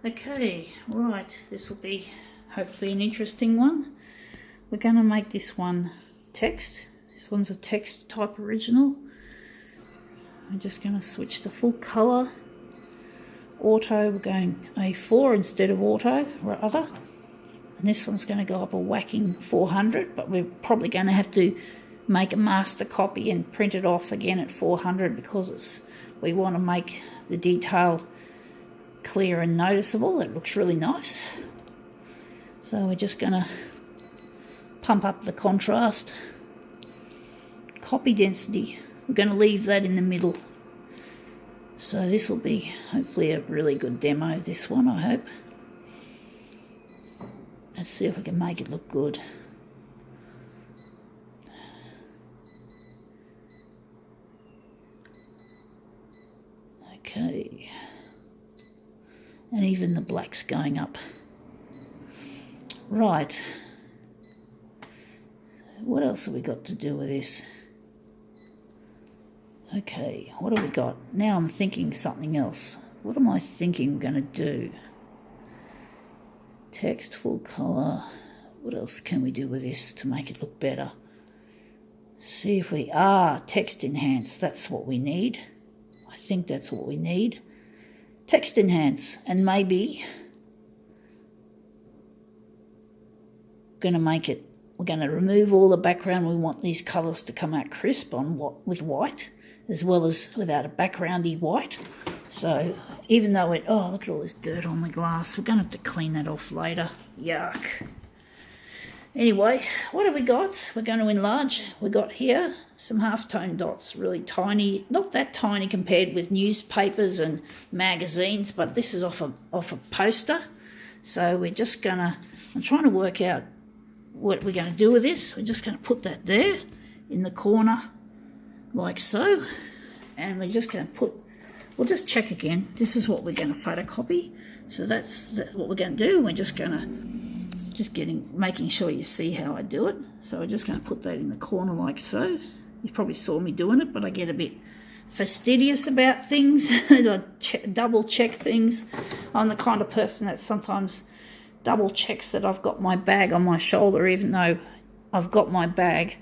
Okay, right, this will be hopefully an interesting one. We're going to make this one text. This one's a text type original. I'm just going to switch to full colour. Auto, we're going A4 instead of auto, rather. And this one's going to go up a whacking 400, but we're probably going to have to make a master copy and print it off again at 400 because we want to make the detail clear and noticeable. It looks really nice. So we're just going to pump up the contrast. Copy density, we're going to leave that in the middle. So this will be hopefully a really good demo, this one, I hope. Let's see if we can make it look good. Okay. And even the black's going up. Right. What else have we got to do with this? Okay, what have we got? Now I'm thinking something else. What am I thinking we're going to do? Text, full colour. What else can we do with this to make it look better? See if we... text enhance. That's what we need. I think that's what we need. Text enhance. And maybe... we're going to remove all the background. We want these colours to come out crisp with white, as well as without a backgroundy white. So even though look at all this dirt on the glass, we're going to have to clean that off later. Yuck. Anyway, what have we got? We're going to enlarge. We got here some halftone dots, really tiny, not that tiny compared with newspapers and magazines, but this is off a poster. So we're just going to, I'm trying to work out what we're going to do with this. We're just going to put that there in the corner like so, and we're just going to we'll just check again. This is what we're going to photocopy. So that's what we're going to do. We're just going to, making sure you see how I do it. So we're just going to put that in the corner like so. You probably saw me doing it, but I get a bit fastidious about things. I double check things. I'm the kind of person that sometimes double checks that I've got my bag on my shoulder, even though I've got my bag.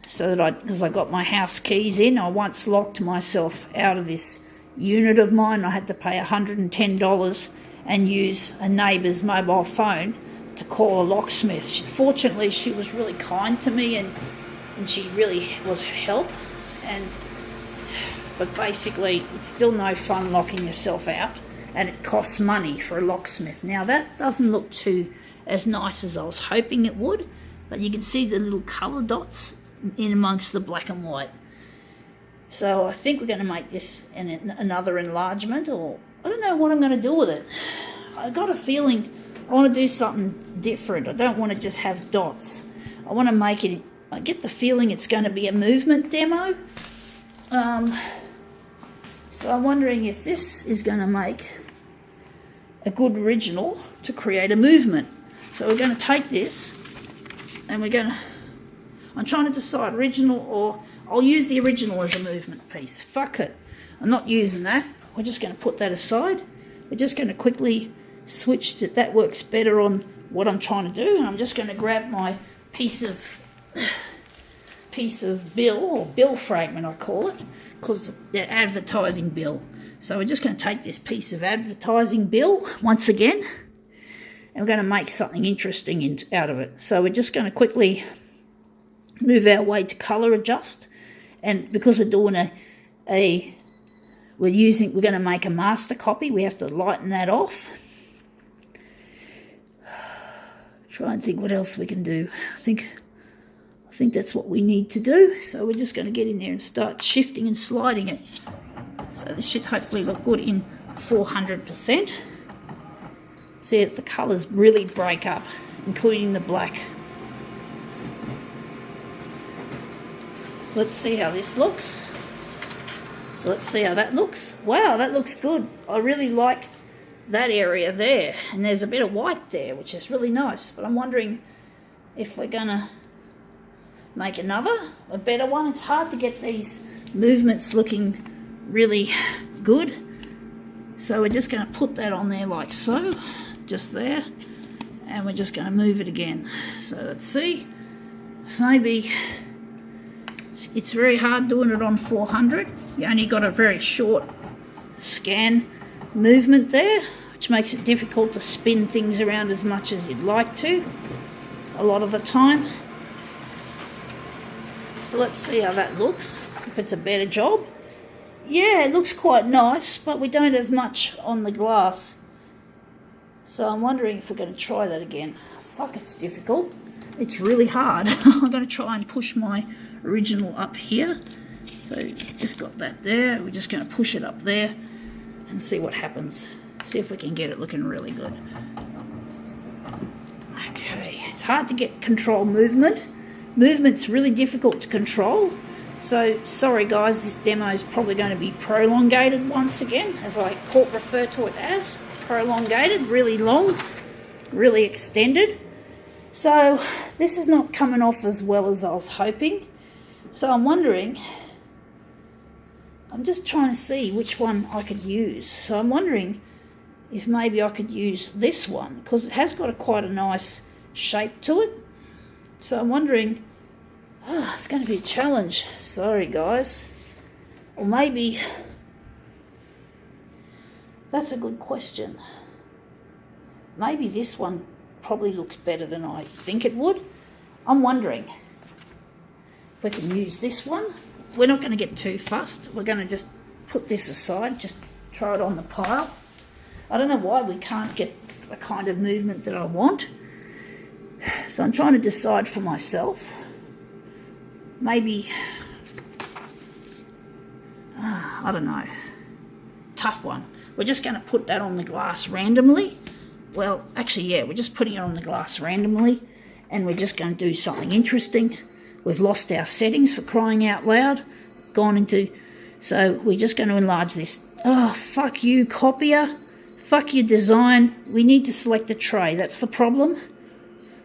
So that because I got my house keys in, I once locked myself out of this unit of mine. I had to pay $110 and use a neighbour's mobile phone to call a locksmith. Fortunately, she was really kind to me and she really was help. But basically, it's still no fun locking yourself out, and it costs money for a locksmith. Now that doesn't look as nice as I was hoping it would, but you can see the little colour dots in amongst the black and white. So I think we're going to make this another enlargement, or I don't know what I'm going to do with it. I got a feeling I want to do something different. I don't want to just have dots. I want to make it, I get the feeling it's going to be a movement demo. So I'm wondering if this is going to make a good original to create a movement. So we're going to take this and I'm trying to decide original, or I'll use the original as a movement piece. Fuck it. I'm not using that. We're just going to put that aside. We're just going to quickly switch to that. Works better on what I'm trying to do. And I'm just going to grab my piece of bill, or bill fragment I call it, because they're advertising bill. So we're just going to take this piece of advertising bill once again, and we're going to make something interesting out of it. So we're just going to quickly move our way to color adjust, and because we're doing we're going to make a master copy, we have to lighten that off. Try and think what else we can do. I think that's what we need to do. So we're just going to get in there and start shifting and sliding it. So this should hopefully look good in 400%. See if the colours really break up, including the black. Let's see how this looks. So let's see how that looks. Wow, that looks good. I really like that area there. And there's a bit of white there, which is really nice. But I'm wondering if we're going to make a better one. It's hard to get these movements looking really good. So we're just going to put that on there like so, just there, and we're just going to move it again. So let's see, maybe it's very hard doing it on 400. You only got a very short scan movement there, which makes it difficult to spin things around as much as you'd like to a lot of the time. So let's see how that looks, if it's a better job. Yeah, it looks quite nice, but we don't have much on the glass. So I'm wondering if we're going to try that again. Fuck, it's difficult. It's really hard. I'm going to try and push my original up here. So just got that there. We're just going to push it up there and see what happens. See if we can get it looking really good. Okay, it's hard to get control movement. Movement's really difficult to control. So sorry guys, this demo is probably going to be prolongated once again, as I refer to it as prolongated, really long, really extended. So this is not coming off as well as I was hoping. So I'm wondering, I'm just trying to see which one I could use. So I'm wondering if maybe I could use this one, because it has got quite a nice shape to it. So I'm wondering, it's going to be a challenge. Sorry guys. Or maybe, that's a good question. Maybe this one probably looks better than I think it would. I'm wondering if we can use this one. We're not going to get too fussed. We're going to just put this aside, just throw it on the pile. I don't know why we can't get the kind of movement that I want. So I'm trying to decide for myself. Maybe, I don't know, tough one. We're just going to put that on the glass randomly. Well, actually, yeah, we're just putting it on the glass randomly, and we're just going to do something interesting. We've lost our settings, for crying out loud, so we're just going to enlarge this. Oh, fuck you, copier. Fuck your design. We need to select a tray, that's the problem.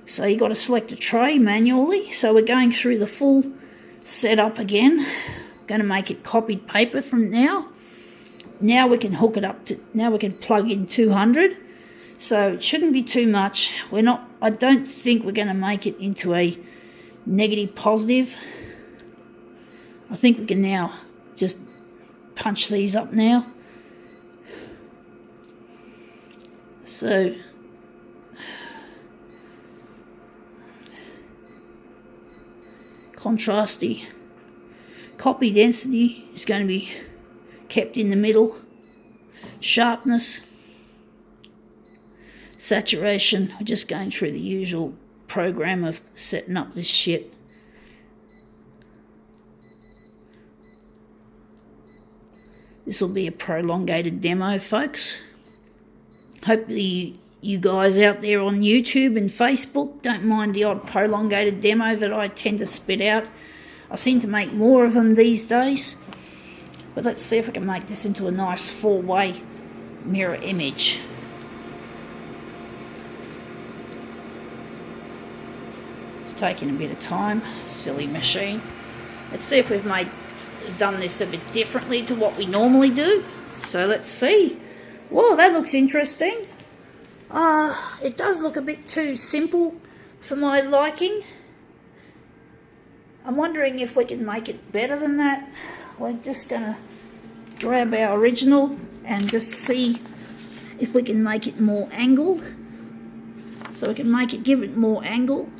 So you got to select a tray manually. So we're going through the full setup again. Going to make it copied paper from now. Now we can hook it up to, now we can plug in 200. So it shouldn't be too much. I don't think we're going to make it into a negative positive. I think we can now just punch these up now. So contrasty. Copy density is going to be kept in the middle. Sharpness. Saturation. We're just going through the usual program of setting up this shit. This will be a prolongated demo, folks. Hopefully you guys out there on YouTube and Facebook don't mind the odd prolongated demo that I tend to spit out. I seem to make more of them these days. But let's see if I can make this into a nice 4-way mirror image. It's taking a bit of time. Silly machine. Let's see if we've done this a bit differently to what we normally do. So let's see. Whoa, that looks interesting. It does look a bit too simple for my liking. I'm wondering if we can make it better than that. We're just going to grab our original and just see if we can make it more angled. So we can give it more angle.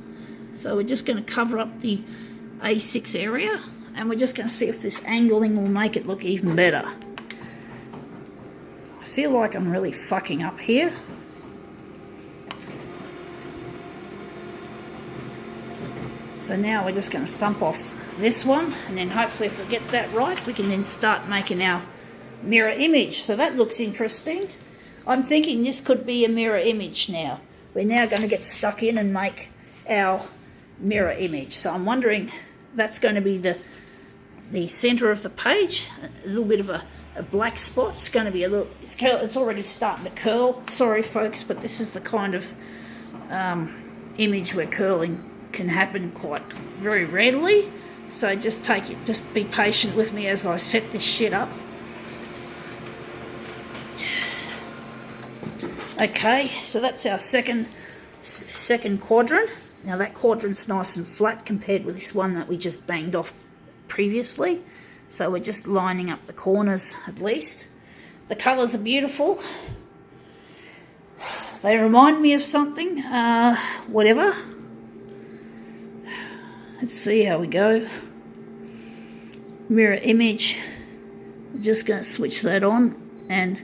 So we're just going to cover up the A6 area, and we're just going to see if this angling will make it look even better. I feel like I'm really fucking up here. So now we're just going to thump off this one, and then hopefully if we get that right, we can then start making our mirror image. So that looks interesting. I'm thinking this could be a mirror image now. We're now going to get stuck in and make our mirror image. So I'm wondering, that's going to be the center of the page, a little bit of a black spot. It's going to be a little, it's already starting to curl. Sorry folks, but this is the kind of image where curling can happen very readily. So just be patient with me as I set this shit up. Okay, so that's our second quadrant. Now that quadrant's nice and flat compared with this one that we just banged off previously. So we're just lining up the corners at least. The colours are beautiful. They remind me of something, whatever. Let's see how we go. Mirror image. I'm just going to switch that on, and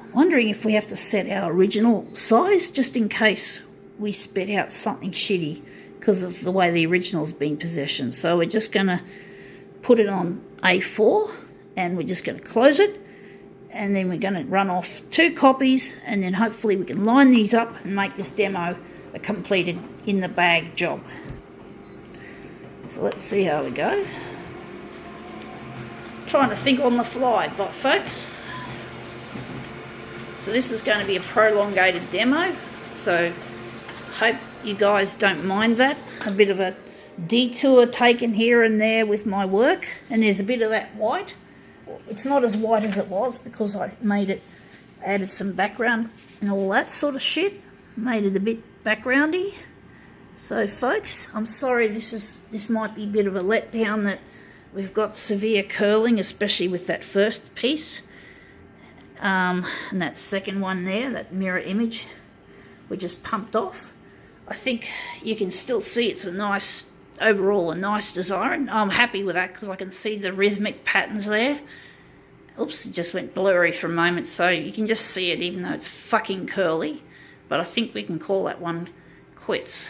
I'm wondering if we have to set our original size just in case we spit out something shitty because of the way the original's been positioned. So we're just going to put it on A4 and we're just going to close it, and then we're going to run off 2 copies, and then hopefully we can line these up and make this demo a completed in the bag job. So let's see how we go. Trying to think on the fly, but folks. So this is going to be a prolongated demo, so hope you guys don't mind that. A bit of a detour taken here and there with my work, and there's a bit of that white. It's not as white as it was because I added some background and all that sort of shit, made it a bit backgroundy. So folks, I'm sorry this might be a bit of a letdown that we've got severe curling, especially with that first piece. And that second one there, that mirror image, we just pumped off. I think you can still see it's a nice, overall a nice design. I'm happy with that because I can see the rhythmic patterns there. Oops, it just went blurry for a moment, so you can just see it even though it's fucking curly. But I think we can call that one quits.